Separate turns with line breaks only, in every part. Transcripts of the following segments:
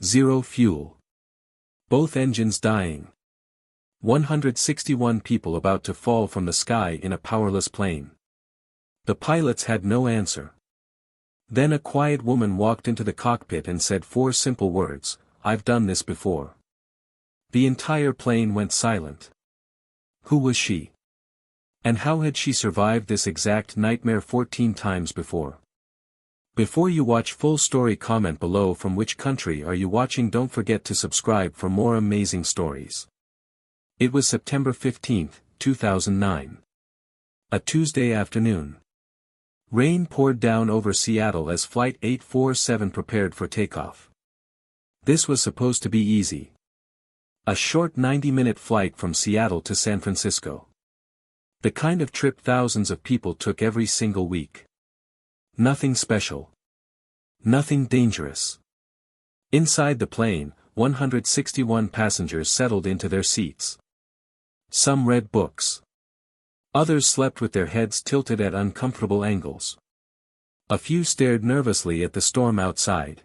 Zero fuel. Both engines dying. 161 people about to fall from the sky in a powerless plane. The pilots had no answer. Then a quiet woman walked into the cockpit and said 4 simple words, "I've done this before." The entire plane went silent. Who was she? And how had she survived this exact nightmare 14 times before? Before you watch full story, comment below from which country are you watching. Don't forget to subscribe for more amazing stories. It was September 15, 2009. A Tuesday afternoon. Rain poured down over Seattle as Flight 847 prepared for takeoff. This was supposed to be easy. A short 90-minute flight from Seattle to San Francisco. The kind of trip thousands of people took every single week. Nothing special. Nothing dangerous. Inside the plane, 161 passengers settled into their seats. Some read books. Others slept with their heads tilted at uncomfortable angles. A few stared nervously at the storm outside.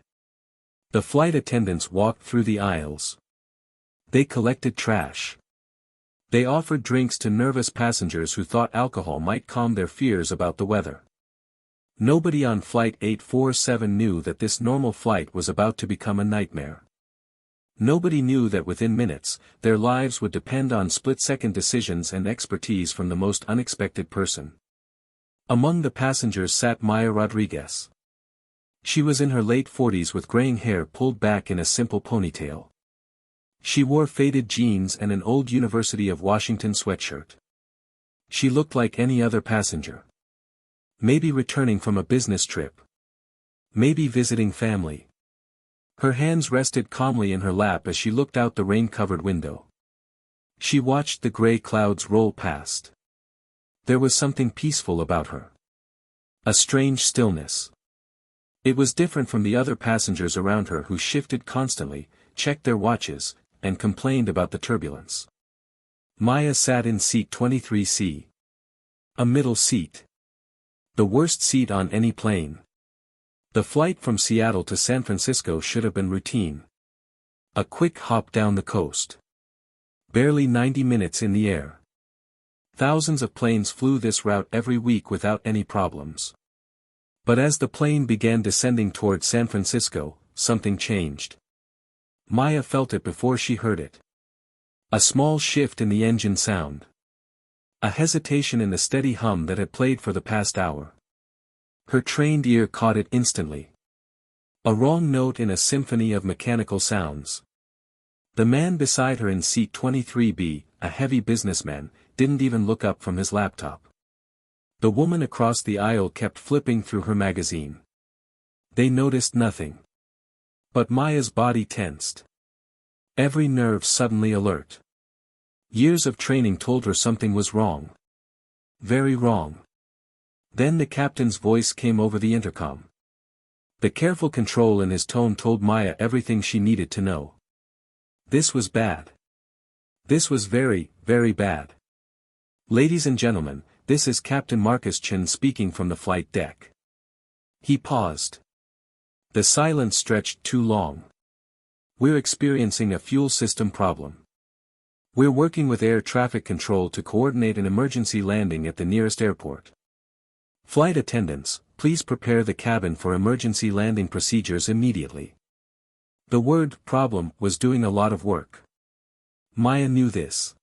The flight attendants walked through the aisles. They collected trash. They offered drinks to nervous passengers who thought alcohol might calm their fears about the weather. Nobody on Flight 847 knew that this normal flight was about to become a nightmare. Nobody knew that within minutes, their lives would depend on split-second decisions and expertise from the most unexpected person. Among the passengers sat Maya Rodriguez. She was in her late 40s with graying hair pulled back in a simple ponytail. She wore faded jeans and an old University of Washington sweatshirt. She looked like any other passenger. Maybe returning from a business trip. Maybe visiting family. Her hands rested calmly in her lap as she looked out the rain-covered window. She watched the gray clouds roll past. There was something peaceful about her. A strange stillness. It was different from the other passengers around her who shifted constantly, checked their watches, and complained about the turbulence. Maya sat in seat 23C. A middle seat. The worst seat on any plane. The flight from Seattle to San Francisco should have been routine. A quick hop down the coast. Barely 90 minutes in the air. Thousands of planes flew this route every week without any problems. But as the plane began descending toward San Francisco, something changed. Maya felt it before she heard it. A small shift in the engine sound. A hesitation in the steady hum that had played for the past hour. Her trained ear caught it instantly. A wrong note in a symphony of mechanical sounds. The man beside her in seat 23B, a heavy businessman, didn't even look up from his laptop. The woman across the aisle kept flipping through her magazine. They noticed nothing. But Maya's body tensed. Every nerve suddenly alert. Years of training told her something was wrong. Very wrong. Then the captain's voice came over the intercom. The careful control in his tone told Maya everything she needed to know. This was bad. This was very, very bad. Ladies and gentlemen, this is Captain Marcus Chin speaking from the flight deck. He paused. The silence stretched too long. We're experiencing a fuel system problem. We're working with air traffic control to coordinate an emergency landing at the nearest airport. Flight attendants, please prepare the cabin for emergency landing procedures immediately. The word problem was doing a lot of work. Maya knew this.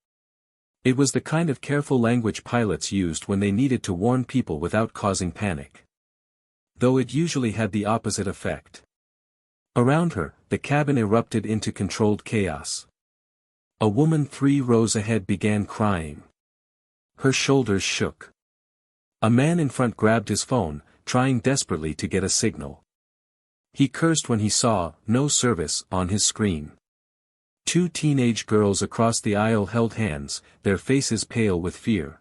It was the kind of careful language pilots used when they needed to warn people without causing panic. Though it usually had the opposite effect. Around her, the cabin erupted into controlled chaos. A woman 3 rows ahead began crying. Her shoulders shook. A man in front grabbed his phone, trying desperately to get a signal. He cursed when he saw "no service" on his screen. 2 teenage girls across the aisle held hands, their faces pale with fear.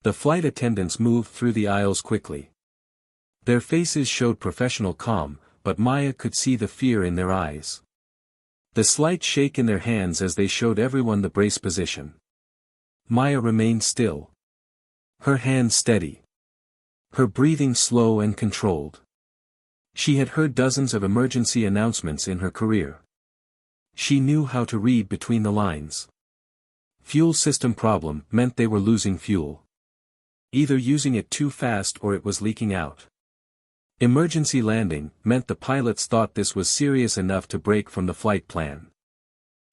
The flight attendants moved through the aisles quickly. Their faces showed professional calm, but Maya could see the fear in their eyes. The slight shake in their hands as they showed everyone the brace position. Maya remained still. Her hands steady. Her breathing slow and controlled. She had heard dozens of emergency announcements in her career. She knew how to read between the lines. Fuel system problem meant they were losing fuel. Either using it too fast or it was leaking out. Emergency landing meant the pilots thought this was serious enough to break from the flight plan.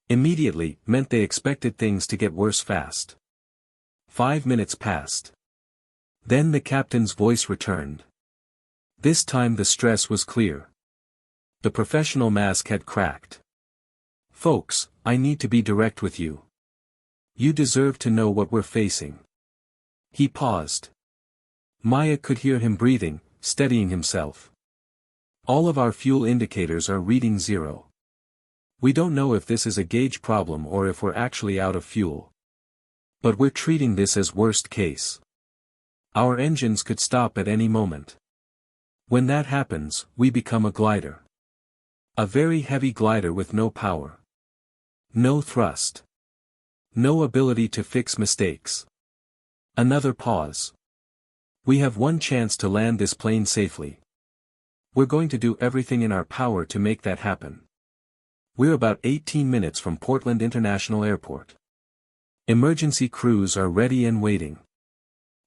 Immediately meant they expected things to get worse fast. 5 minutes passed. Then the captain's voice returned. This time the stress was clear. The professional mask had cracked. Folks, I need to be direct with you. You deserve to know what we're facing. He paused. Maya could hear him breathing, steadying himself. All of our fuel indicators are reading 0. We don't know if this is a gauge problem or if we're actually out of fuel. But we're treating this as worst case. Our engines could stop at any moment. When that happens, we become a glider. A very heavy glider with no power. No thrust. No ability to fix mistakes. Another pause. We have one chance to land this plane safely. We're going to do everything in our power to make that happen. We're about 18 minutes from Portland International Airport. Emergency crews are ready and waiting.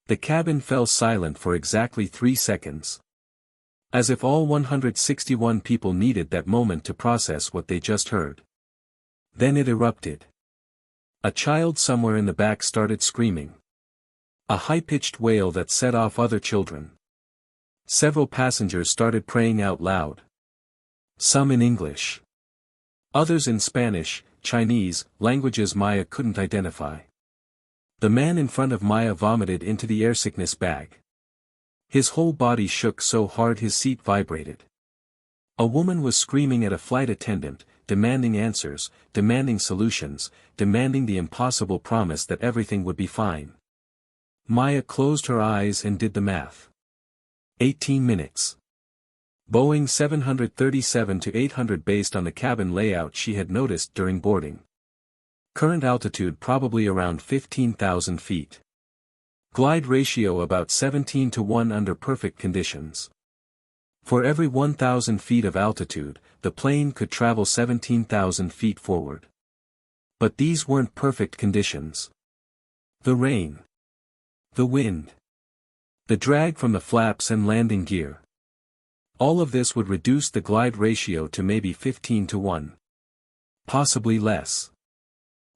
The cabin fell silent for exactly 3 seconds. As if all 161 people needed that moment to process what they just heard. Then it erupted. A child somewhere in the back started screaming. A high-pitched wail that set off other children. Several passengers started praying out loud. Some in English. Others in Spanish, Chinese, languages Maya couldn't identify. The man in front of Maya vomited into the airsickness bag. His whole body shook so hard his seat vibrated. A woman was screaming at a flight attendant, demanding answers, demanding solutions, demanding the impossible promise that everything would be fine. Maya closed her eyes and did the math. 18 minutes. Boeing 737-800 based on the cabin layout she had noticed during boarding. Current altitude probably around 15,000 feet. Glide ratio about 17:1 under perfect conditions. For every 1,000 feet of altitude, the plane could travel 17,000 feet forward. But these weren't perfect conditions. The rain. The wind. The drag from the flaps and landing gear. All of this would reduce the glide ratio to maybe 15:1. Possibly less.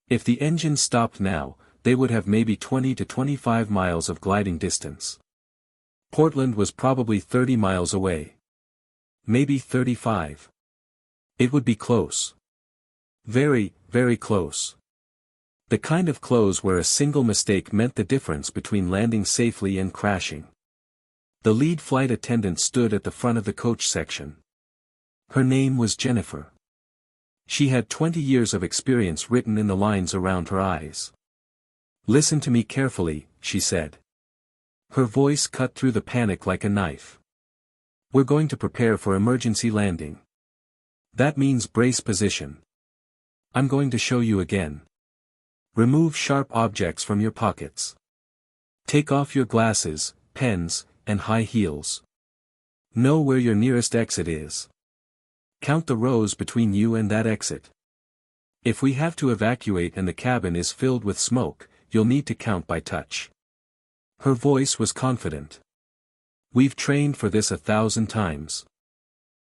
If the engine stopped now, they would have maybe 20 to 25 miles of gliding distance. Portland was probably 30 miles away. Maybe 35. It would be close. Very, very close. The kind of close where a single mistake meant the difference between landing safely and crashing. The lead flight attendant stood at the front of the coach section. Her name was Jennifer. She had 20 years of experience written in the lines around her eyes. Listen to me carefully, she said. Her voice cut through the panic like a knife. We're going to prepare for emergency landing. That means brace position. I'm going to show you again. Remove sharp objects from your pockets. Take off your glasses, pens, and high heels. Know where your nearest exit is. Count the rows between you and that exit. If we have to evacuate and the cabin is filled with smoke, you'll need to count by touch. Her voice was confident. We've trained for this 1,000 times.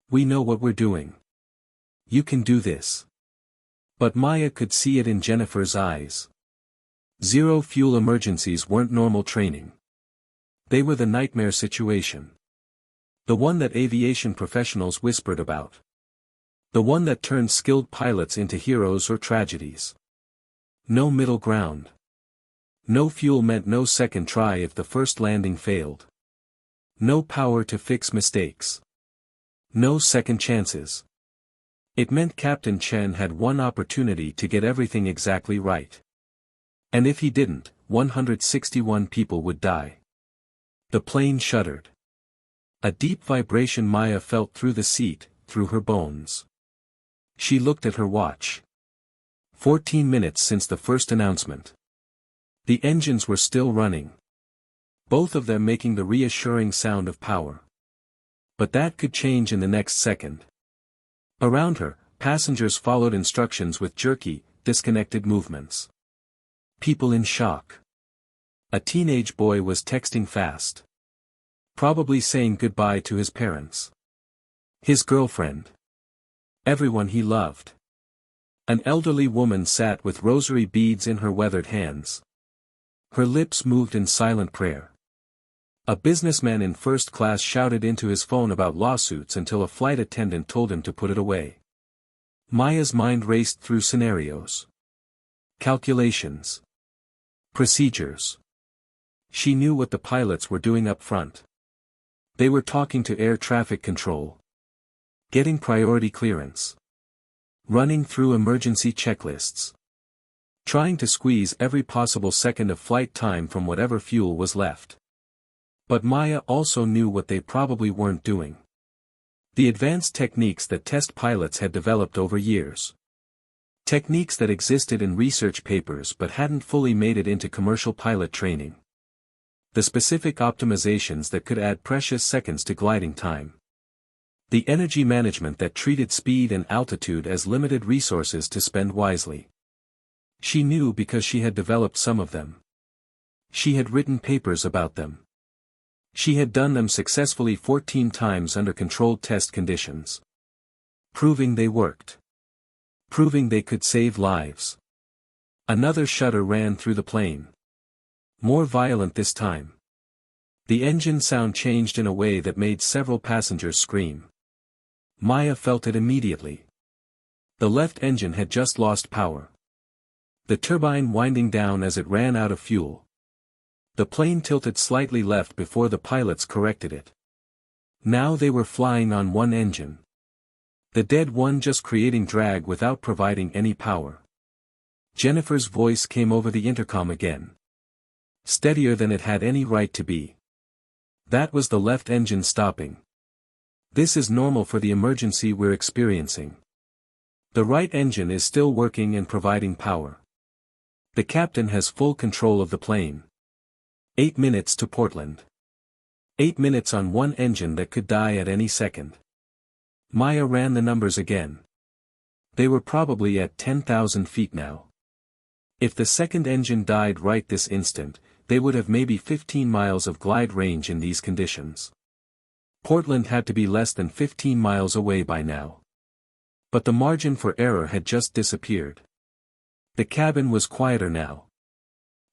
We know what we're doing. You can do this. But Maya could see it in Jennifer's eyes. Zero fuel emergencies weren't normal training. They were the nightmare situation. The one that aviation professionals whispered about. The one that turned skilled pilots into heroes or tragedies. No middle ground. No fuel meant no second try if the first landing failed. No power to fix mistakes. No second chances. It meant Captain Chen had one opportunity to get everything exactly right. And if he didn't, 161 people would die. The plane shuddered. A deep vibration Maya felt through the seat, through her bones. She looked at her watch. 14 minutes since the first announcement. The engines were still running. Both of them making the reassuring sound of power. But that could change in the next second. Around her, passengers followed instructions with jerky, disconnected movements. People in shock. A teenage boy was texting fast. Probably saying goodbye to his parents. His girlfriend. Everyone he loved. An elderly woman sat with rosary beads in her weathered hands. Her lips moved in silent prayer. A businessman in first class shouted into his phone about lawsuits until a flight attendant told him to put it away. Maya's mind raced through scenarios. Calculations. Procedures. She knew what the pilots were doing up front. They were talking to air traffic control. Getting priority clearance. Running through emergency checklists. Trying to squeeze every possible second of flight time from whatever fuel was left. But Maya also knew what they probably weren't doing. The advanced techniques that test pilots had developed over years. Techniques that existed in research papers but hadn't fully made it into commercial pilot training. The specific optimizations that could add precious seconds to gliding time. The energy management that treated speed and altitude as limited resources to spend wisely. She knew because she had developed some of them. She had written papers about them. She had done them successfully 14 times under controlled test conditions. Proving they worked. Proving they could save lives. Another shudder ran through the plane. More violent this time. The engine sound changed in a way that made several passengers scream. Maya felt it immediately. The left engine had just lost power. The turbine winding down as it ran out of fuel. The plane tilted slightly left before the pilots corrected it. Now they were flying on one engine. The dead one just creating drag without providing any power. Jennifer's voice came over the intercom again. Steadier than it had any right to be. That was the left engine stopping. This is normal for the emergency we're experiencing. The right engine is still working and providing power. The captain has full control of the plane. 8 minutes to Portland. 8 minutes on one engine that could die at any second. Maya ran the numbers again. They were probably at 10,000 feet now. If the second engine died right this instant, they would have maybe 15 miles of glide range in these conditions. Portland had to be less than 15 miles away by now. But the margin for error had just disappeared. The cabin was quieter now.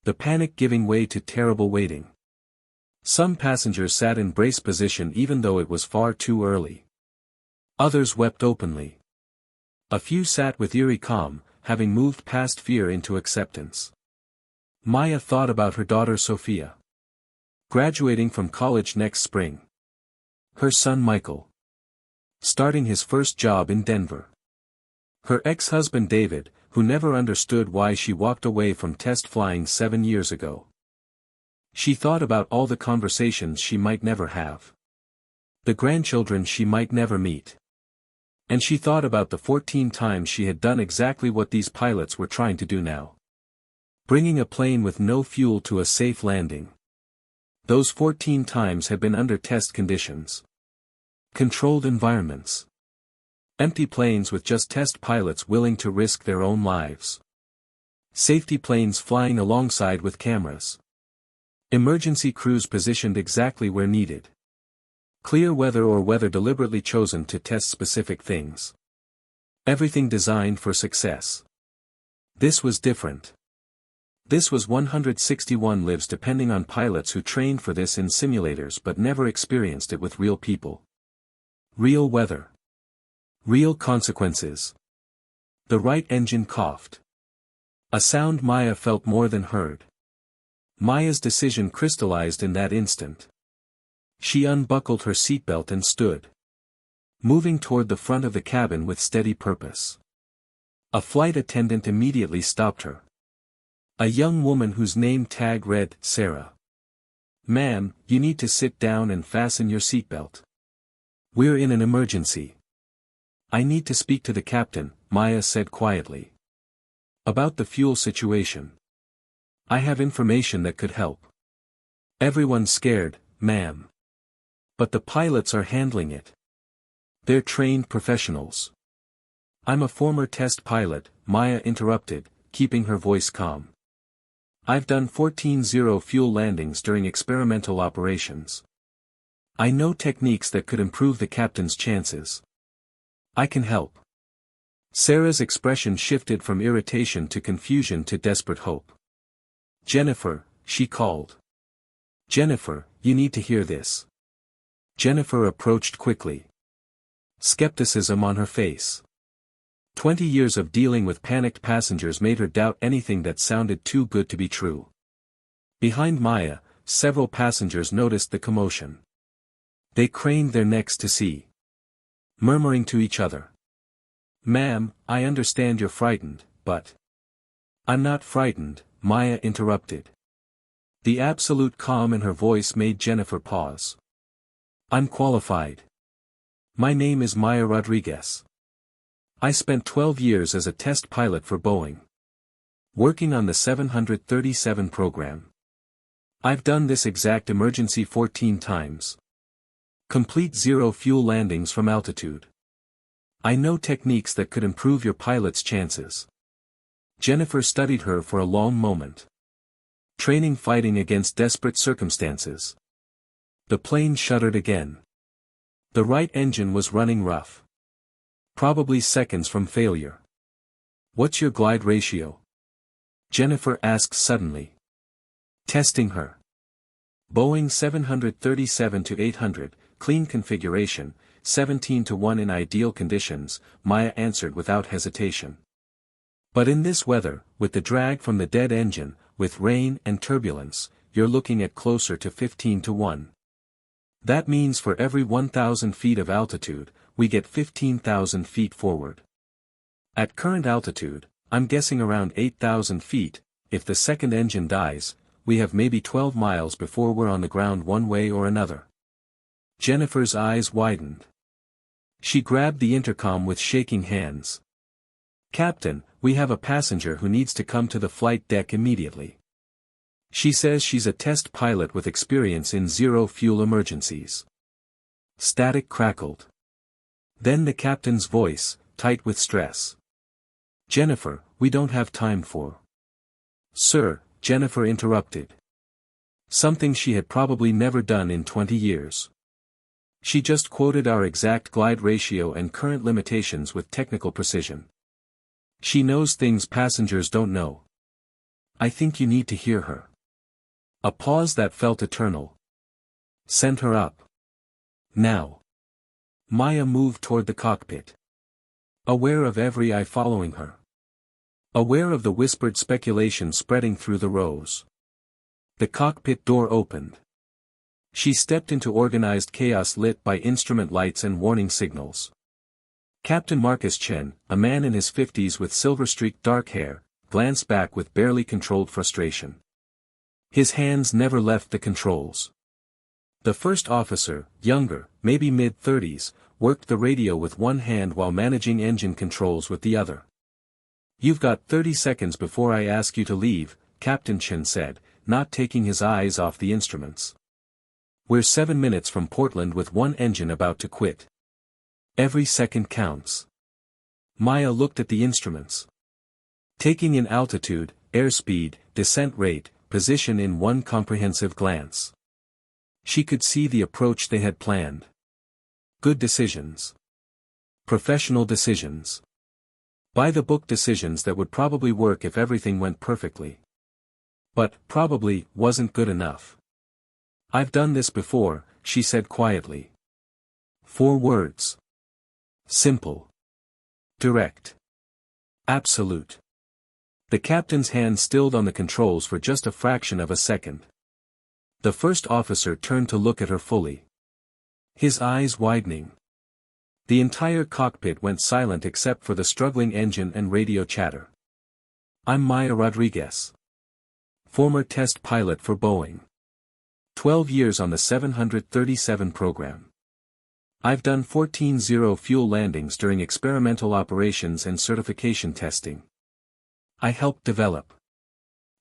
The panic giving way to terrible waiting. Some passengers sat in brace position even though it was far too early. Others wept openly. A few sat with eerie calm, having moved past fear into acceptance. Maya thought about her daughter Sophia. Graduating from college next spring. Her son Michael. Starting his first job in Denver. Her ex-husband David, who never understood why she walked away from test flying 7 years ago. She thought about all the conversations she might never have. The grandchildren she might never meet. And she thought about the 14 times she had done exactly what these pilots were trying to do now. Bringing a plane with no fuel to a safe landing. Those 14 times had been under test conditions. Controlled environments. Empty planes with just test pilots willing to risk their own lives. Safety planes flying alongside with cameras. Emergency crews positioned exactly where needed. Clear weather or weather deliberately chosen to test specific things. Everything designed for success. This was different. This was 161 lives depending on pilots who trained for this in simulators but never experienced it with real people. Real weather. Real consequences. The right engine coughed. A sound Maya felt more than heard. Maya's decision crystallized in that instant. She unbuckled her seatbelt and stood. Moving toward the front of the cabin with steady purpose. A flight attendant immediately stopped her. A young woman whose name tag read, Sarah. "Ma'am, you need to sit down and fasten your seatbelt. We're in an emergency." "I need to speak to the captain," Maya said quietly. "About the fuel situation. I have information that could help." "Everyone's scared, ma'am." But the pilots are handling it. They're trained professionals. I'm a former test pilot, Maya interrupted, keeping her voice calm. I've done 14 zero-fuel landings during experimental operations. I know techniques that could improve the captain's chances. I can help. Sarah's expression shifted from irritation to confusion to desperate hope. Jennifer, she called. Jennifer, you need to hear this. Jennifer approached quickly. Skepticism on her face. 20 years of dealing with panicked passengers made her doubt anything that sounded too good to be true. Behind Maya, several passengers noticed the commotion. They craned their necks to see. Murmuring to each other. Ma'am, I understand you're frightened, but... I'm not frightened, Maya interrupted. The absolute calm in her voice made Jennifer pause. I'm qualified. My name is Maya Rodriguez. I spent 12 years as a test pilot for Boeing. Working on the 737 program. I've done this exact emergency 14 times. Complete zero-fuel landings from altitude. I know techniques that could improve your pilot's chances. Jennifer studied her for a long moment. Training fighting against desperate circumstances. The plane shuddered again. The right engine was running rough. Probably seconds from failure. What's your glide ratio? Jennifer asked suddenly. Testing her. Boeing 737-800, clean configuration, 17-1 in ideal conditions, Maya answered without hesitation. But in this weather, with the drag from the dead engine, with rain and turbulence, you're looking at closer to 15-1. That means for every 1,000 feet of altitude, we get 15,000 feet forward. At current altitude, I'm guessing around 8,000 feet, if the second engine dies, we have maybe 12 miles before we're on the ground one way or another. Jennifer's eyes widened. She grabbed the intercom with shaking hands. Captain, we have a passenger who needs to come to the flight deck immediately. She says she's a test pilot with experience in zero-fuel emergencies. Static crackled. Then the captain's voice, tight with stress. Jennifer, we don't have time for. Sir, Jennifer interrupted. Something she had probably never done in 20 years. She just quoted our exact glide ratio and current limitations with technical precision. She knows things passengers don't know. I think you need to hear her. A pause that felt eternal. Send her up. Now. Maya moved toward the cockpit. Aware of every eye following her. Aware of the whispered speculation spreading through the rows. The cockpit door opened. She stepped into organized chaos lit by instrument lights and warning signals. Captain Marcus Chen, a man in his 50s with silver-streaked dark hair, glanced back with barely controlled frustration. His hands never left the controls. The first officer, younger, maybe mid-30s, worked the radio with one hand while managing engine controls with the other. You've got 30 seconds before I ask you to leave, Captain Chen said, not taking his eyes off the instruments. We're 7 minutes from Portland with one engine about to quit. Every second counts. Maya looked at the instruments. Taking in altitude, airspeed, descent rate, position in one comprehensive glance. She could see the approach they had planned. Good decisions. Professional decisions. By-the-book decisions that would probably work if everything went perfectly. But, probably, wasn't good enough. I've done this before, she said quietly. 4 words. Simple. Direct. Absolute. The captain's hand stilled on the controls for just a fraction of a second. The first officer turned to look at her fully. His eyes widening. The entire cockpit went silent except for the struggling engine and radio chatter. I'm Maya Rodriguez. Former test pilot for Boeing. 12 years on the 737 program. I've done 14 zero-fuel landings during experimental operations and certification testing. I helped develop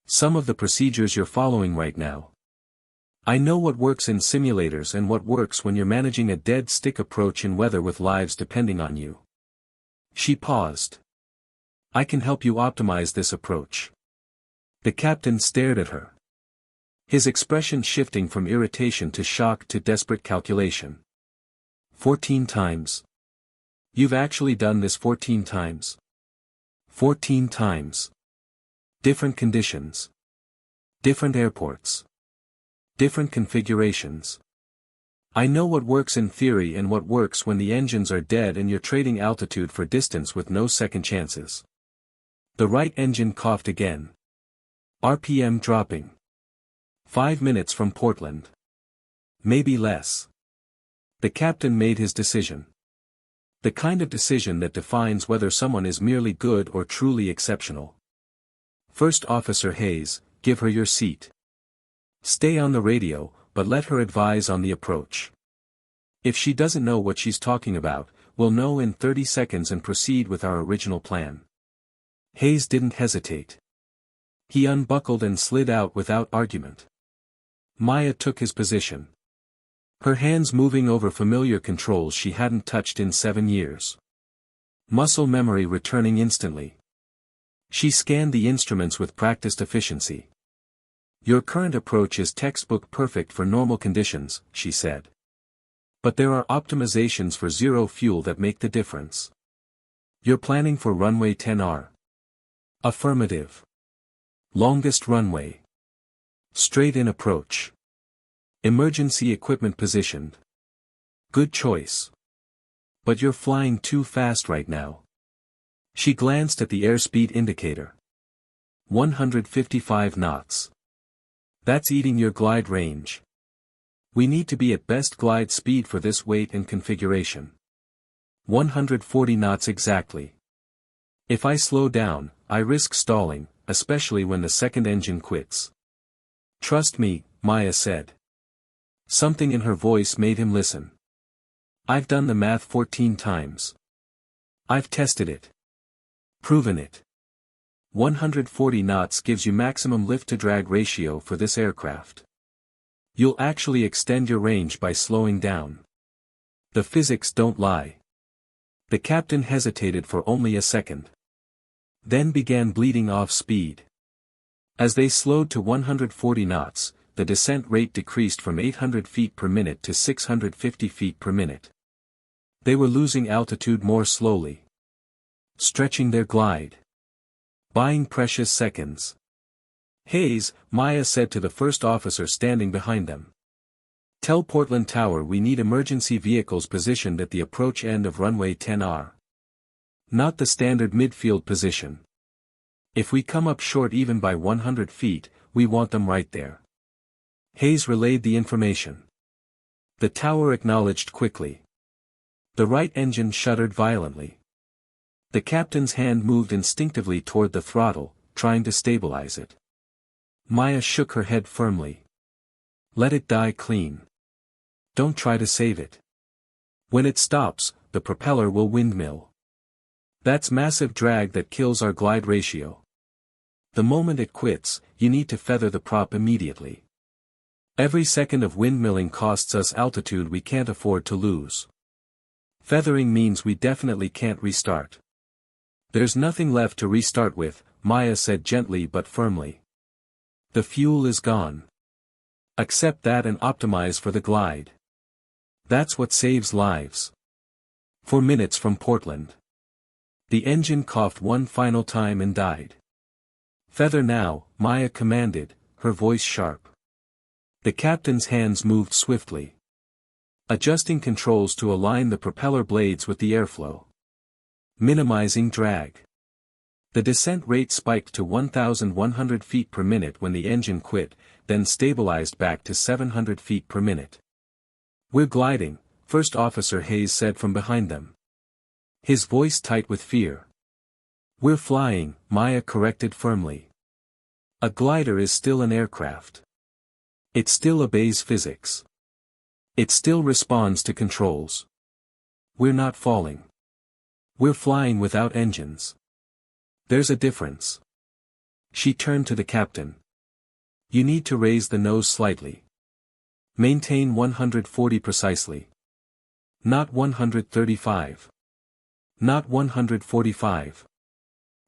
some of the procedures you're following right now. I know what works in simulators and what works when you're managing a dead stick approach in weather with lives depending on you. She paused. I can help you optimize this approach. The captain stared at her. His expression shifting from irritation to shock to desperate calculation. 14 times. You've actually done this 14 times. 14 times. Different conditions. Different airports. Different configurations. I know what works in theory and what works when the engines are dead and you're trading altitude for distance with no second chances. The right engine coughed again. RPM dropping. 5 minutes from Portland. Maybe less. The captain made his decision. The kind of decision that defines whether someone is merely good or truly exceptional. First Officer Hayes, give her your seat. Stay on the radio, but let her advise on the approach. If she doesn't know what she's talking about, we'll know in 30 seconds and proceed with our original plan. Hayes didn't hesitate. He unbuckled and slid out without argument. Maya took his position. Her hands moving over familiar controls she hadn't touched in 7 years. Muscle memory returning instantly. She scanned the instruments with practiced efficiency. Your current approach is textbook perfect for normal conditions, she said. But there are optimizations for zero fuel that make the difference. You're planning for runway 10R. Affirmative. Longest runway. Straight-in approach. Emergency equipment positioned. Good choice. But you're flying too fast right now. She glanced at the airspeed indicator. 155 knots. That's eating your glide range. We need to be at best glide speed for this weight and configuration. 140 knots exactly. If I slow down, I risk stalling, especially when the second engine quits. Trust me, Maya said. Something in her voice made him listen. I've done the math 14 times. I've tested it. Proven it. 140 knots gives you maximum lift-to-drag ratio for this aircraft. You'll actually extend your range by slowing down. The physics don't lie. The captain hesitated for only a second. Then began bleeding off speed. As they slowed to 140 knots, the descent rate decreased from 800 feet per minute to 650 feet per minute. They were losing altitude more slowly. Stretching their glide. Buying precious seconds. Hayes, Maya said to the first officer standing behind them. Tell Portland Tower we need emergency vehicles positioned at the approach end of runway 10R. Not the standard midfield position. If we come up short even by 100 feet, we want them right there. Hayes relayed the information. The tower acknowledged quickly. The right engine shuddered violently. The captain's hand moved instinctively toward the throttle, trying to stabilize it. Maya shook her head firmly. Let it die clean. Don't try to save it. When it stops, the propeller will windmill. That's massive drag that kills our glide ratio. The moment it quits, you need to feather the prop immediately. Every second of windmilling costs us altitude we can't afford to lose. Feathering means we definitely can't restart. There's nothing left to restart with, Maya said gently but firmly. The fuel is gone. Accept that and optimize for the glide. That's what saves lives. 4 minutes from Portland. The engine coughed one final time and died. Feather now, Maya commanded, her voice sharp. The captain's hands moved swiftly. Adjusting controls to align the propeller blades with the airflow. Minimizing drag. The descent rate spiked to 1,100 feet per minute when the engine quit, then stabilized back to 700 feet per minute. We're gliding, First Officer Hayes said from behind them. His voice tight with fear. We're flying, Maya corrected firmly. A glider is still an aircraft. It still obeys physics. It still responds to controls. We're not falling. We're flying without engines. There's a difference. She turned to the captain. You need to raise the nose slightly. Maintain 140 precisely. Not 135. Not 145.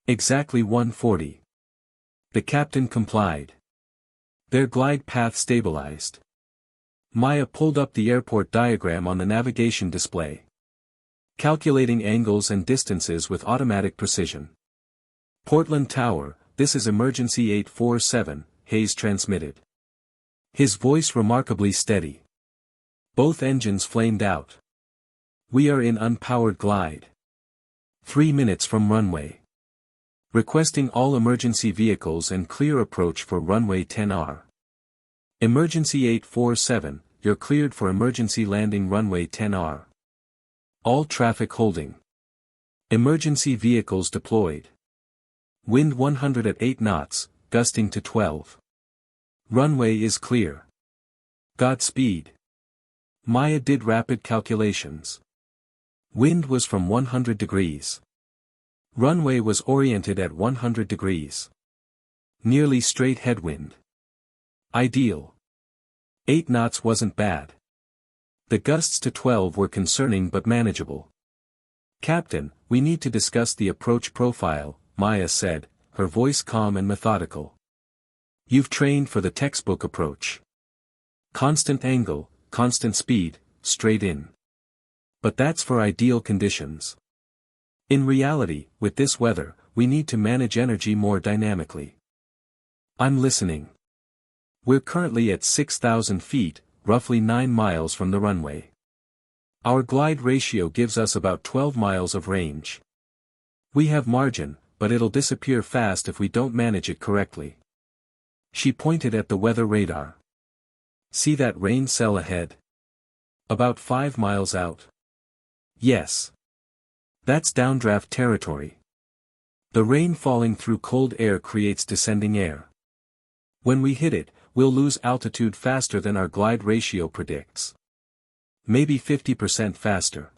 Exactly 140. The captain complied. Their glide path stabilized. Maya pulled up the airport diagram on the navigation display. Calculating angles and distances with automatic precision. Portland Tower, this is emergency 847, Hayes transmitted. His voice remarkably steady. Both engines flamed out. We are in unpowered glide. 3 minutes from runway. Requesting all emergency vehicles and clear approach for runway 10R. Emergency 847, you're cleared for emergency landing runway 10R. All traffic holding. Emergency vehicles deployed. Wind 100 at 8 knots, gusting to 12. Runway is clear. Godspeed. Maya did rapid calculations. Wind was from 100 degrees. Runway was oriented at 100 degrees. Nearly straight headwind. Ideal. 8 knots wasn't bad. The gusts to 12 were concerning but manageable. Captain, we need to discuss the approach profile, Maya said, her voice calm and methodical. You've trained for the textbook approach. Constant angle, constant speed, straight in. But that's for ideal conditions. In reality, with this weather, we need to manage energy more dynamically. I'm listening. We're currently at 6,000 feet, roughly 9 miles from the runway. Our glide ratio gives us about 12 miles of range. We have margin, but it'll disappear fast if we don't manage it correctly. She pointed at the weather radar. See that rain cell ahead? About 5 miles out. Yes. That's downdraft territory. The rain falling through cold air creates descending air. When we hit it, we'll lose altitude faster than our glide ratio predicts. Maybe 50% faster.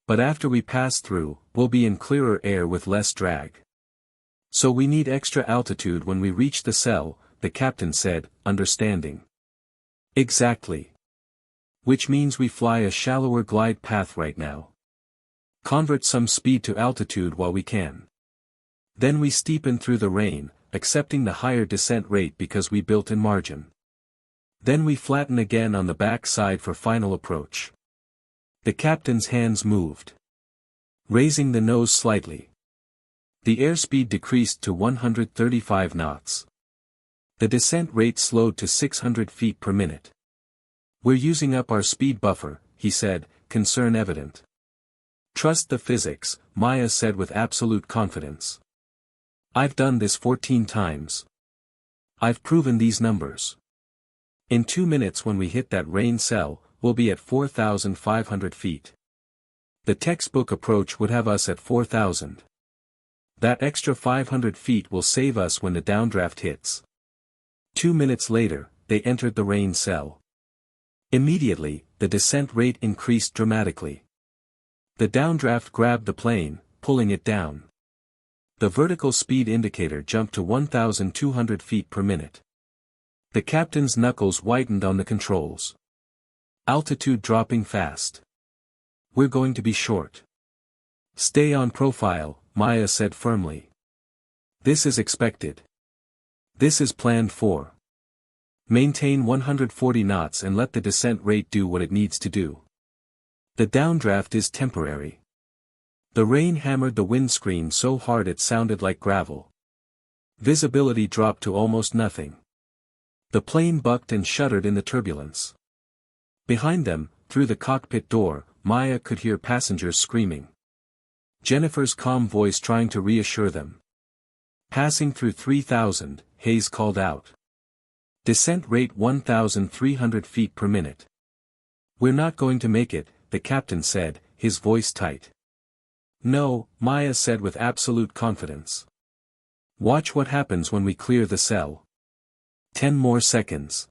But after we pass through, we'll be in clearer air with less drag. So we need extra altitude when we reach the cell, the captain said, understanding. Exactly. Which means we fly a shallower glide path right now. Convert some speed to altitude while we can. Then we steepen through the rain, accepting the higher descent rate because we built in margin. Then we flatten again on the back side for final approach. The captain's hands moved. Raising the nose slightly. The airspeed decreased to 135 knots. The descent rate slowed to 600 feet per minute. We're using up our speed buffer, he said, concern evident. Trust the physics, Maya said with absolute confidence. I've done this 14 times. I've proven these numbers. In 2 minutes when we hit that rain cell, we'll be at 4,500 feet. The textbook approach would have us at 4,000. That extra 500 feet will save us when the downdraft hits. 2 minutes later, they entered the rain cell. Immediately, the descent rate increased dramatically. The downdraft grabbed the plane, pulling it down. The vertical speed indicator jumped to 1,200 feet per minute. The captain's knuckles whitened on the controls. Altitude dropping fast. We're going to be short. Stay on profile, Maya said firmly. This is expected. This is planned for. Maintain 140 knots and let the descent rate do what it needs to do. The downdraft is temporary. The rain hammered the windscreen so hard it sounded like gravel. Visibility dropped to almost nothing. The plane bucked and shuddered in the turbulence. Behind them, through the cockpit door, Maya could hear passengers screaming. Jennifer's calm voice trying to reassure them. Passing through 3,000, Hayes called out. Descent rate 1,300 feet per minute. We're not going to make it, the captain said, his voice tight. No, Maya said with absolute confidence. Watch what happens when we clear the cell. 10 more seconds.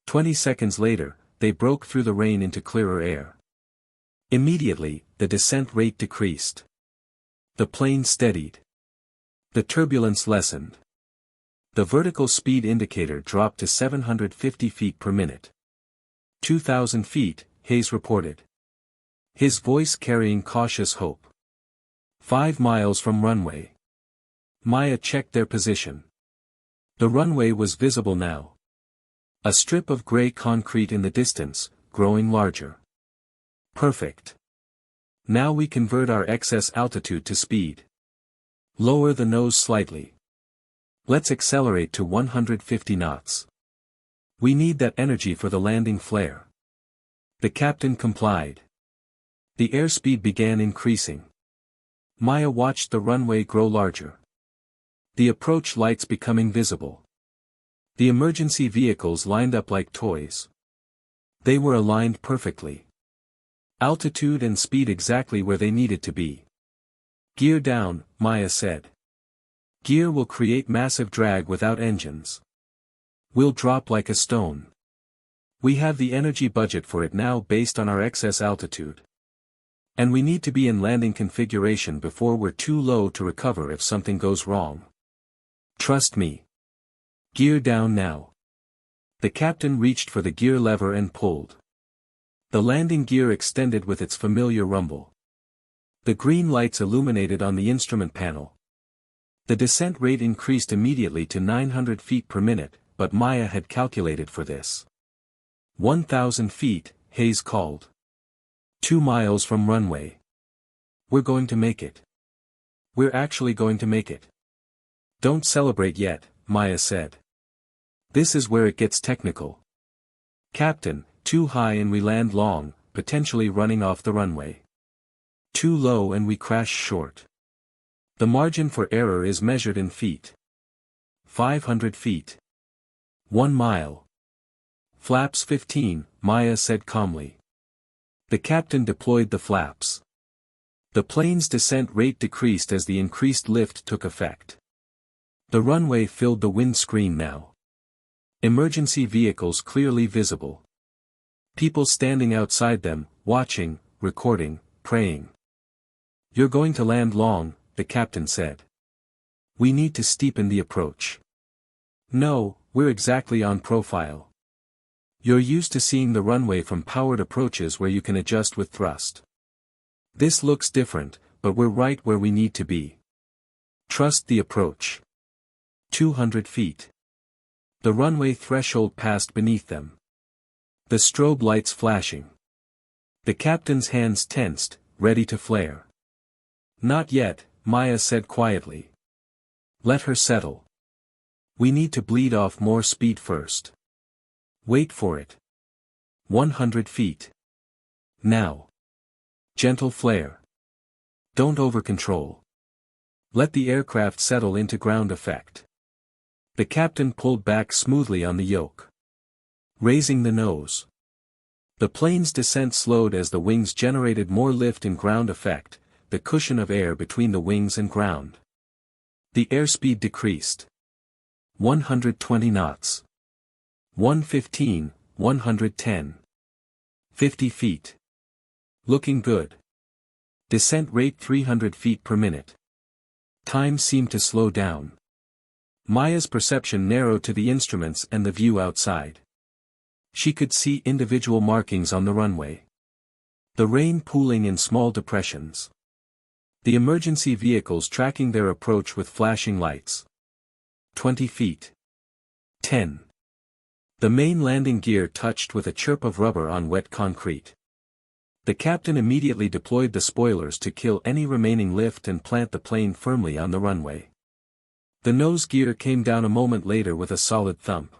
20 seconds later, they broke through the rain into clearer air. Immediately, the descent rate decreased. The plane steadied. The turbulence lessened. The vertical speed indicator dropped to 750 feet per minute. 2,000 feet, Hayes reported. His voice carrying cautious hope. 5 miles from runway. Maya checked their position. The runway was visible now. A strip of gray concrete in the distance, growing larger. Perfect. Now we convert our excess altitude to speed. Lower the nose slightly. Let's accelerate to 150 knots. We need that energy for the landing flare. The captain complied. The airspeed began increasing. Maya watched the runway grow larger. The approach lights becoming visible. The emergency vehicles lined up like toys. They were aligned perfectly. Altitude and speed exactly where they needed to be. Gear down, Maya said. Gear will create massive drag without engines. We'll drop like a stone. We have the energy budget for it now based on our excess altitude. And we need to be in landing configuration before we're too low to recover if something goes wrong. Trust me. Gear down now. The captain reached for the gear lever and pulled. The landing gear extended with its familiar rumble. The green lights illuminated on the instrument panel. The descent rate increased immediately to 900 feet per minute, but Maya had calculated for this. 1,000 feet, Hayes called. 2 miles from runway. We're going to make it. We're actually going to make it. Don't celebrate yet, Maya said. This is where it gets technical. Captain, too high and we land long, potentially running off the runway. Too low and we crash short. The margin for error is measured in feet. 500 feet. 1 mile. Flaps 15, Maya said calmly. The captain deployed the flaps. The plane's descent rate decreased as the increased lift took effect. The runway filled the windscreen now. Emergency vehicles clearly visible. People standing outside them, watching, recording, praying. You're going to land long, the captain said. We need to steepen the approach. No, we're exactly on profile. You're used to seeing the runway from powered approaches where you can adjust with thrust. This looks different, but we're right where we need to be. Trust the approach. 200 feet. The runway threshold passed beneath them. The strobe lights flashing. The captain's hands tensed, ready to flare. Not yet, Maya said quietly. Let her settle. We need to bleed off more speed first. Wait for it. 100 feet. Now. Gentle flare. Don't over-control. Let the aircraft settle into ground effect. The captain pulled back smoothly on the yoke. Raising the nose. The plane's descent slowed as the wings generated more lift in ground effect, the cushion of air between the wings and ground. The airspeed decreased. 120 knots. 115, 110. 50 feet. Looking good. Descent rate 300 feet per minute. Time seemed to slow down. Maya's perception narrowed to the instruments and the view outside. She could see individual markings on the runway. The rain pooling in small depressions. The emergency vehicles tracking their approach with flashing lights. 20 feet. 10. The main landing gear touched with a chirp of rubber on wet concrete. The captain immediately deployed the spoilers to kill any remaining lift and plant the plane firmly on the runway. The nose gear came down a moment later with a solid thump.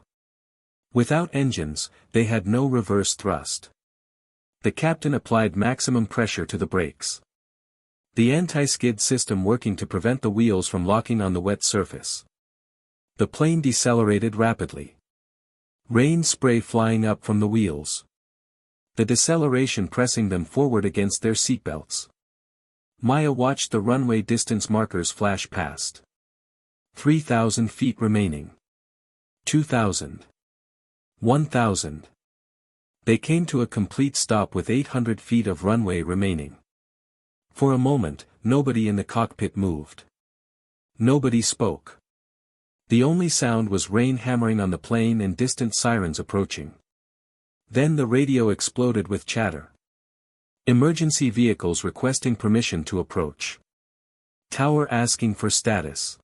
Without engines, they had no reverse thrust. The captain applied maximum pressure to the brakes. The anti-skid system working to prevent the wheels from locking on the wet surface. The plane decelerated rapidly. Rain spray flying up from the wheels. The deceleration pressing them forward against their seatbelts. Maya watched the runway distance markers flash past. 3,000 feet remaining. 2,000. 1,000. They came to a complete stop with 800 feet of runway remaining. For a moment, nobody in the cockpit moved. Nobody spoke. The only sound was rain hammering on the plane and distant sirens approaching. Then the radio exploded with chatter. Emergency vehicles requesting permission to approach. Tower asking for status.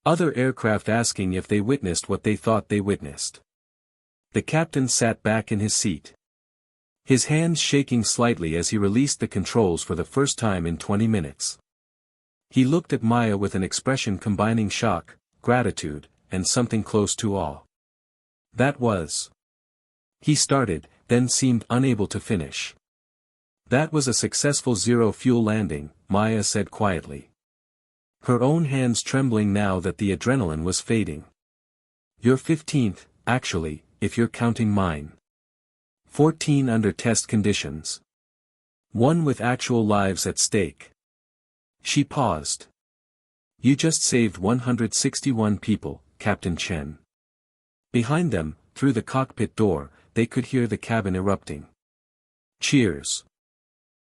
Other aircraft asking if they witnessed what they thought they witnessed. The captain sat back in his seat. His hands shaking slightly as he released the controls for the first time in 20 minutes. He looked at Maya with an expression combining shock, gratitude, and something close to awe. That was. He started, then seemed unable to finish. That was a successful zero-fuel landing, Maya said quietly. Her own hands trembling now that the adrenaline was fading. Your 15th, actually, if you're counting mine. 14 under test conditions. 1 with actual lives at stake. She paused. You just saved 161 people, Captain Chen. Behind them, through the cockpit door, they could hear the cabin erupting. Cheers.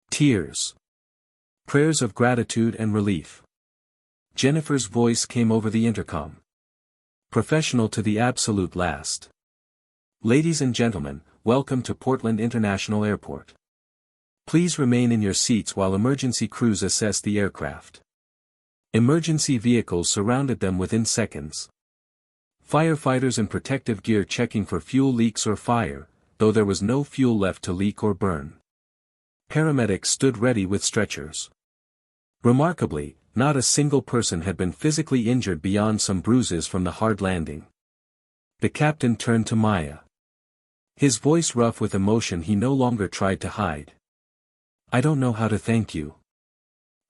Tears. Prayers of gratitude and relief. Jennifer's voice came over the intercom. Professional to the absolute last. Ladies and gentlemen, welcome to Portland International Airport. Please remain in your seats while emergency crews assess the aircraft. Emergency vehicles surrounded them within seconds. Firefighters in protective gear checking for fuel leaks or fire, though there was no fuel left to leak or burn. Paramedics stood ready with stretchers. Remarkably, not a single person had been physically injured beyond some bruises from the hard landing. The captain turned to Maya. His voice rough with emotion he no longer tried to hide. I don't know how to thank you.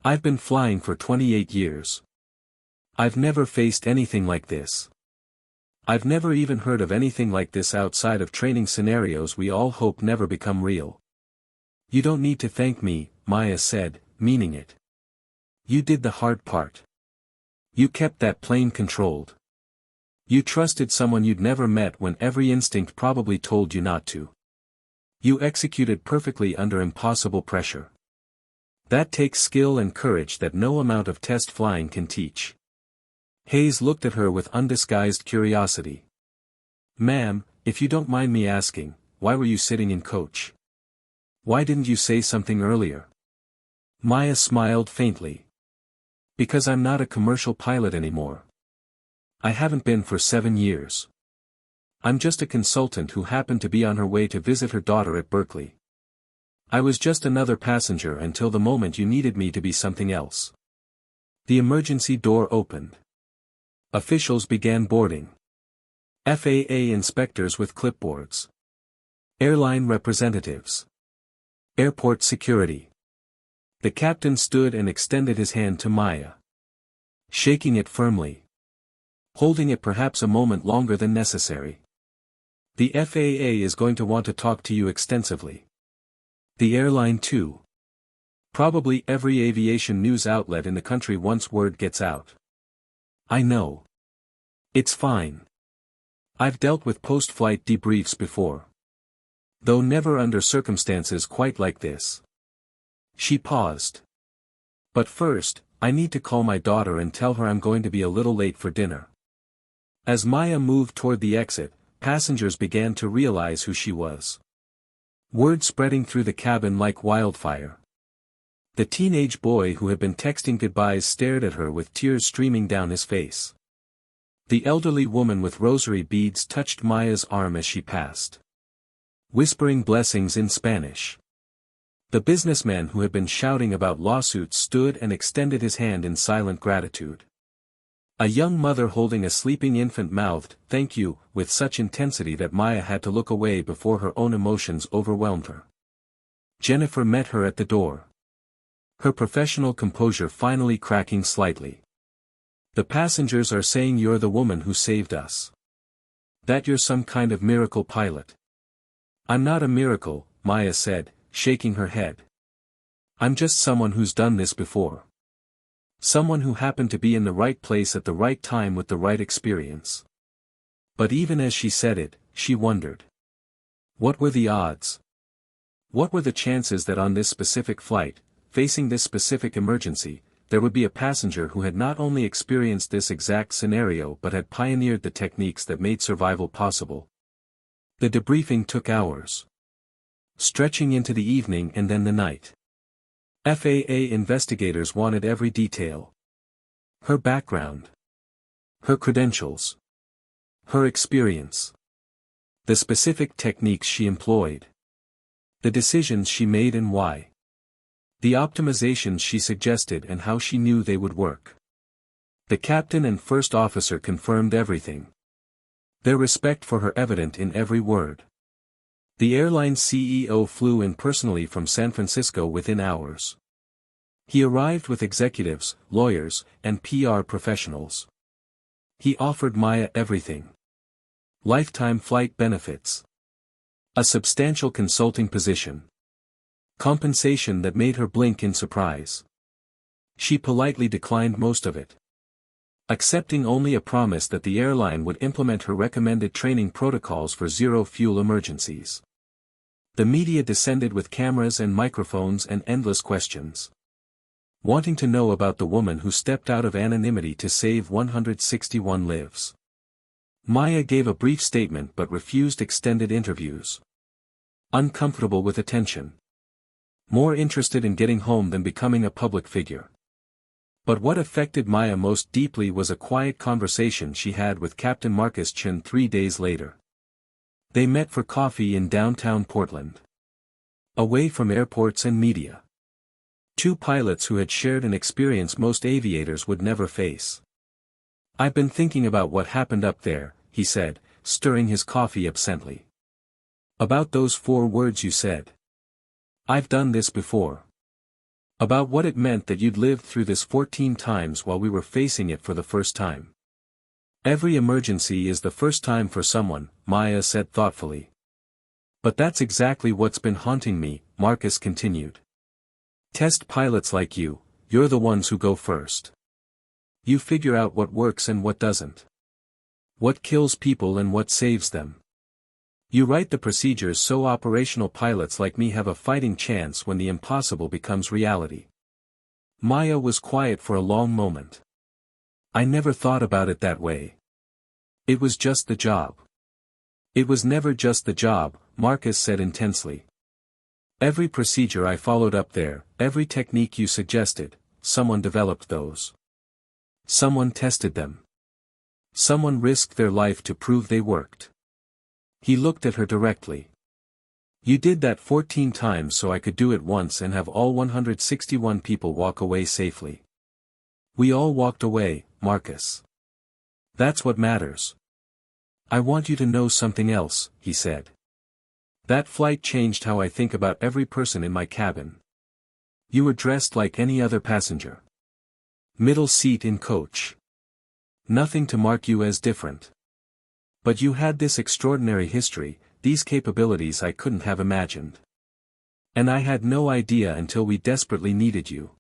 I've been flying for 28 years. I've never faced anything like this. I've never even heard of anything like this outside of training scenarios we all hope never become real. You don't need to thank me, Maya said, meaning it. You did the hard part. You kept that plane controlled. You trusted someone you'd never met when every instinct probably told you not to. You executed perfectly under impossible pressure. That takes skill and courage that no amount of test flying can teach. Hayes looked at her with undisguised curiosity. Ma'am, if you don't mind me asking, why were you sitting in coach? Why didn't you say something earlier? Maya smiled faintly. Because I'm not a commercial pilot anymore. I haven't been for 7 years. I'm just a consultant who happened to be on her way to visit her daughter at Berkeley. I was just another passenger until the moment you needed me to be something else. The emergency door opened. Officials began boarding. FAA inspectors with clipboards. Airline representatives. Airport security. The captain stood and extended his hand to Maya. Shaking it firmly. Holding it perhaps a moment longer than necessary. The FAA is going to want to talk to you extensively. The airline too. Probably every aviation news outlet in the country once word gets out. I know. It's fine. I've dealt with post-flight debriefs before. Though never under circumstances quite like this. She paused. But first, I need to call my daughter and tell her I'm going to be a little late for dinner. As Maya moved toward the exit, passengers began to realize who she was. Word spreading through the cabin like wildfire. The teenage boy who had been texting goodbyes stared at her with tears streaming down his face. The elderly woman with rosary beads touched Maya's arm as she passed. Whispering blessings in Spanish. The businessman who had been shouting about lawsuits stood and extended his hand in silent gratitude. A young mother holding a sleeping infant mouthed, "Thank you," with such intensity that Maya had to look away before her own emotions overwhelmed her. Jennifer met her at the door. Her professional composure finally cracking slightly. The passengers are saying you're the woman who saved us. That you're some kind of miracle pilot. I'm not a miracle, Maya said, shaking her head. I'm just someone who's done this before. Someone who happened to be in the right place at the right time with the right experience. But even as she said it, she wondered. What were the odds? What were the chances that on this specific flight, facing this specific emergency, there would be a passenger who had not only experienced this exact scenario but had pioneered the techniques that made survival possible? The debriefing took hours, stretching into the evening and then the night. FAA investigators wanted every detail. Her background, her credentials, her experience, the specific techniques she employed, the decisions she made and why, the optimizations she suggested and how she knew they would work. The captain and first officer confirmed everything. Their respect for her evident in every word. The airline's CEO flew in personally from San Francisco within hours. He arrived with executives, lawyers, and PR professionals. He offered Maya everything. Lifetime flight benefits. A substantial consulting position. Compensation that made her blink in surprise. She politely declined most of it, accepting only a promise that the airline would implement her recommended training protocols for zero-fuel emergencies. The media descended with cameras and microphones and endless questions, wanting to know about the woman who stepped out of anonymity to save 161 lives. Maya gave a brief statement but refused extended interviews. Uncomfortable with attention. More interested in getting home than becoming a public figure. But what affected Maya most deeply was a quiet conversation she had with Captain Marcus Chen 3 days later. They met for coffee in downtown Portland. Away from airports and media. Two pilots who had shared an experience most aviators would never face. "I've been thinking about what happened up there," he said, stirring his coffee absently. "About those 4 words you said. I've done this before. About what it meant that you'd lived through this 14 times while we were facing it for the first time." "Every emergency is the first time for someone," Maya said thoughtfully. "But that's exactly what's been haunting me," Marcus continued. "Test pilots like you, you're the ones who go first. You figure out what works and what doesn't. What kills people and what saves them. You write the procedures so operational pilots like me have a fighting chance when the impossible becomes reality." Maya was quiet for a long moment. "I never thought about it that way. It was just the job." "It was never just the job," Marcus said intensely. "Every procedure I followed up there, every technique you suggested, someone developed those. Someone tested them. Someone risked their life to prove they worked." He looked at her directly. "You did that 14 times so I could do it once and have all 161 people walk away safely. We all walked away, Marcus. That's what matters. I want you to know something else," he said. "That flight changed how I think about every person in my cabin. You were dressed like any other passenger. Middle seat in coach. Nothing to mark you as different. But you had this extraordinary history, these capabilities I couldn't have imagined. And I had no idea until we desperately needed you."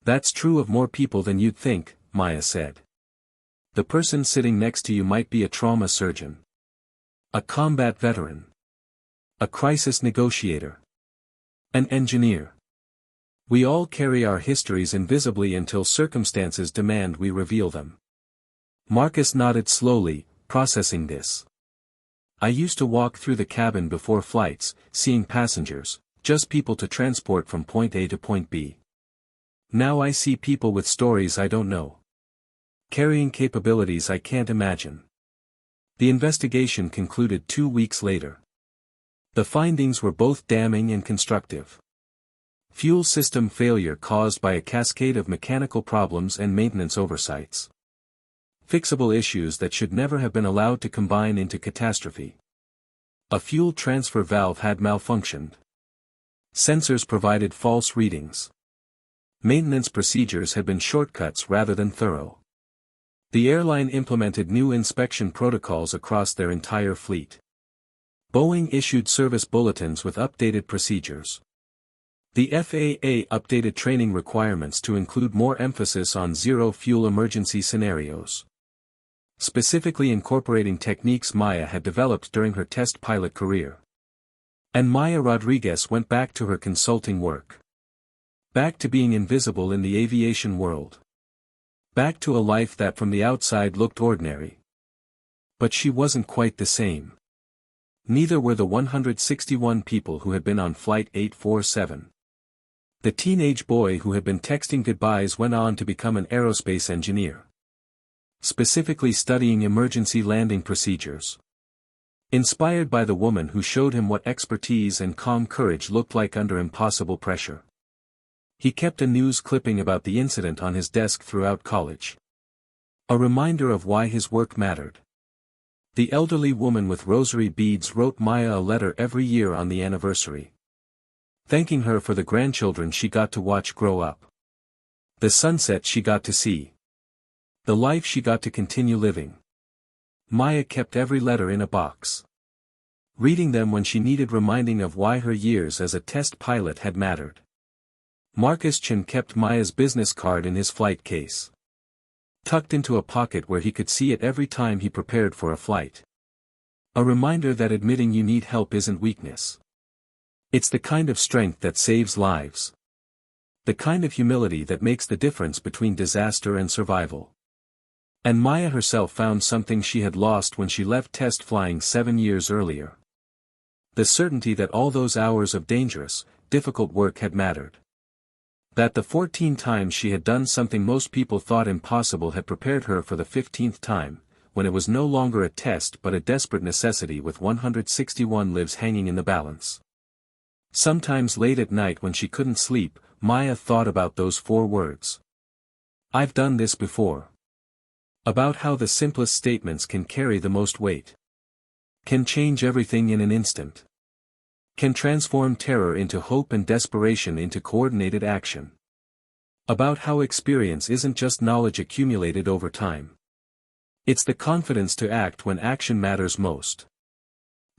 "That's true of more people than you'd think," Maya said. "The person sitting next to you might be a trauma surgeon. A combat veteran. A crisis negotiator. An engineer. We all carry our histories invisibly until circumstances demand we reveal them." Marcus nodded slowly, processing this. "I used to walk through the cabin before flights, seeing passengers, just people to transport from point A to point B. Now I see people with stories I don't know. Carrying capabilities I can't imagine." The investigation concluded 2 weeks later. The findings were both damning and constructive. Fuel system failure caused by a cascade of mechanical problems and maintenance oversights. Fixable issues that should never have been allowed to combine into catastrophe. A fuel transfer valve had malfunctioned. Sensors provided false readings. Maintenance procedures had been shortcuts rather than thorough. The airline implemented new inspection protocols across their entire fleet. Boeing issued service bulletins with updated procedures. The FAA updated training requirements to include more emphasis on zero-fuel emergency scenarios, specifically incorporating techniques Maya had developed during her test pilot career. And Maya Rodriguez went back to her consulting work. Back to being invisible in the aviation world. Back to a life that from the outside looked ordinary. But she wasn't quite the same. Neither were the 161 people who had been on Flight 847. The teenage boy who had been texting goodbyes went on to become an aerospace engineer, specifically studying emergency landing procedures. Inspired by the woman who showed him what expertise and calm courage looked like under impossible pressure. He kept a news clipping about the incident on his desk throughout college. A reminder of why his work mattered. The elderly woman with rosary beads wrote Maya a letter every year on the anniversary, thanking her for the grandchildren she got to watch grow up, the sunset she got to see, the life she got to continue living. Maya kept every letter in a box, reading them when she needed reminding of why her years as a test pilot had mattered. Marcus Chen kept Maya's business card in his flight case, tucked into a pocket where he could see it every time he prepared for a flight. A reminder that admitting you need help isn't weakness. It's the kind of strength that saves lives. The kind of humility that makes the difference between disaster and survival. And Maya herself found something she had lost when she left test flying 7 years earlier. The certainty that all those hours of dangerous, difficult work had mattered. That the 14 times she had done something most people thought impossible had prepared her for the 15th time, when it was no longer a test but a desperate necessity with 161 lives hanging in the balance. Sometimes late at night when she couldn't sleep, Maya thought about those 4 words. I've done this before. About how the simplest statements can carry the most weight. Can change everything in an instant. Can transform terror into hope and desperation into coordinated action. About how experience isn't just knowledge accumulated over time. It's the confidence to act when action matters most.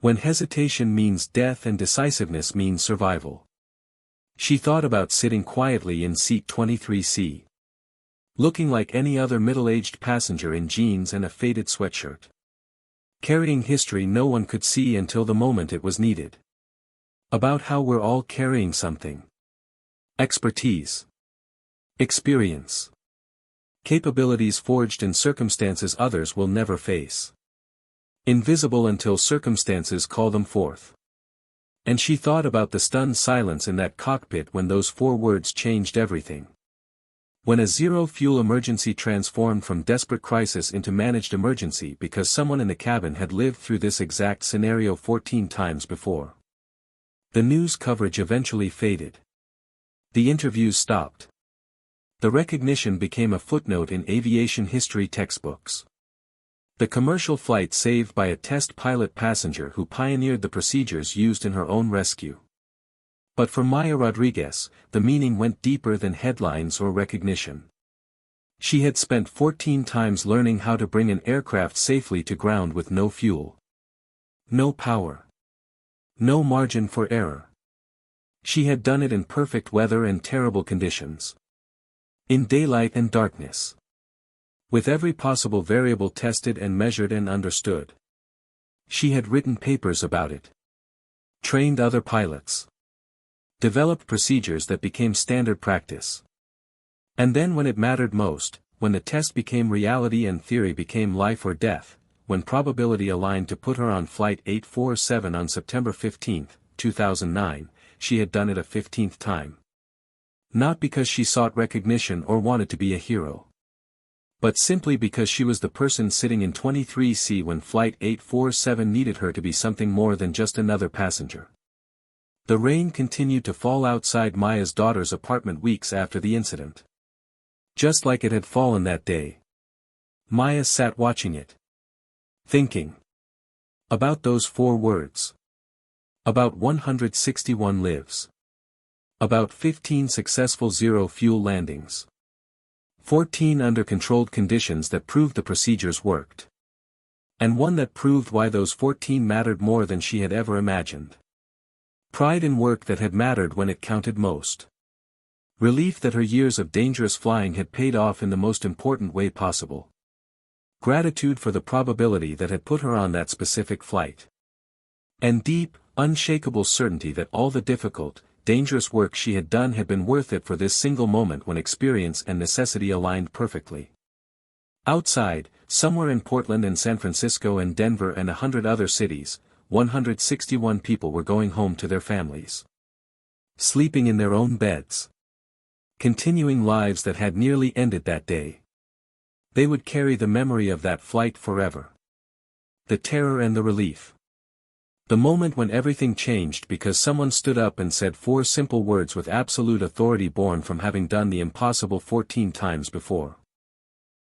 When hesitation means death and decisiveness means survival. She thought about sitting quietly in seat 23C. Looking like any other middle-aged passenger in jeans and a faded sweatshirt. Carrying history no one could see until the moment it was needed. About how we're all carrying something. Expertise. Experience. Capabilities forged in circumstances others will never face. Invisible until circumstances call them forth. And she thought about the stunned silence in that cockpit when those 4 words changed everything. When a zero-fuel emergency transformed from desperate crisis into managed emergency because someone in the cabin had lived through this exact scenario 14 times before. The news coverage eventually faded. The interviews stopped. The recognition became a footnote in aviation history textbooks. The commercial flight saved by a test pilot passenger who pioneered the procedures used in her own rescue. But for Maya Rodriguez, the meaning went deeper than headlines or recognition. She had spent 14 times learning how to bring an aircraft safely to ground with no fuel. No power. No margin for error. She had done it in perfect weather and terrible conditions. In daylight and darkness. With every possible variable tested and measured and understood. She had written papers about it. Trained other pilots. Developed procedures that became standard practice. And then when it mattered most, when the test became reality and theory became life or death, when probability aligned to put her on Flight 847 on September 15, 2009, she had done it a 15th time. Not because she sought recognition or wanted to be a hero. But simply because she was the person sitting in 23C when Flight 847 needed her to be something more than just another passenger. The rain continued to fall outside Maya's daughter's apartment weeks after the incident. Just like it had fallen that day. Maya sat watching it. Thinking. About those 4 words. About 161 lives. About 15 successful zero-fuel landings. 14 under controlled conditions that proved the procedures worked. And one that proved why those 14 mattered more than she had ever imagined. Pride in work that had mattered when it counted most. Relief that her years of dangerous flying had paid off in the most important way possible. Gratitude for the probability that had put her on that specific flight. And deep, unshakable certainty that all the difficult, dangerous work she had done had been worth it for this single moment when experience and necessity aligned perfectly. Outside, somewhere in Portland and San Francisco and Denver and 100 other cities, 161 people were going home to their families. Sleeping in their own beds. Continuing lives that had nearly ended that day. They would carry the memory of that flight forever. The terror and the relief. The moment when everything changed because someone stood up and said 4 simple words with absolute authority born from having done the impossible 14 times before.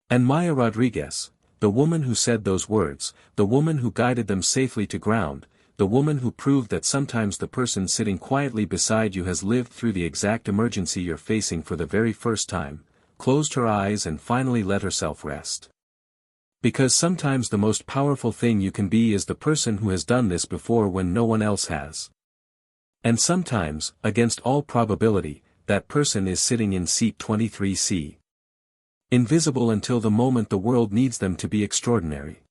And Maya Rodriguez, the woman who said those words, the woman who guided them safely to ground, the woman who proved that sometimes the person sitting quietly beside you has lived through the exact emergency you're facing for the very first time, closed her eyes and finally let herself rest. Because sometimes the most powerful thing you can be is the person who has done this before when no one else has. And sometimes, against all probability, that person is sitting in seat 23C. Invisible until the moment the world needs them to be extraordinary.